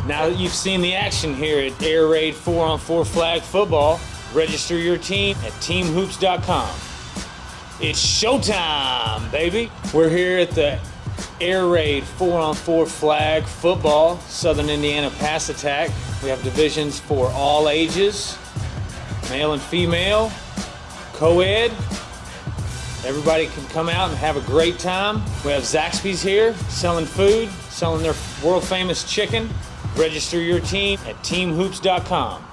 Now that you've seen the action here at Air Raid 4-on-4 flag football, register your team at teamhoops.com. It's showtime, baby! We're here at the Air Raid 4-on-4 flag football, Southern Indiana Pass Attack. We have divisions for all ages, male and female, co-ed. Everybody can come out and have a great time. We have Zaxby's here selling food, selling their world famous chicken. Register your team at teamhoops.com.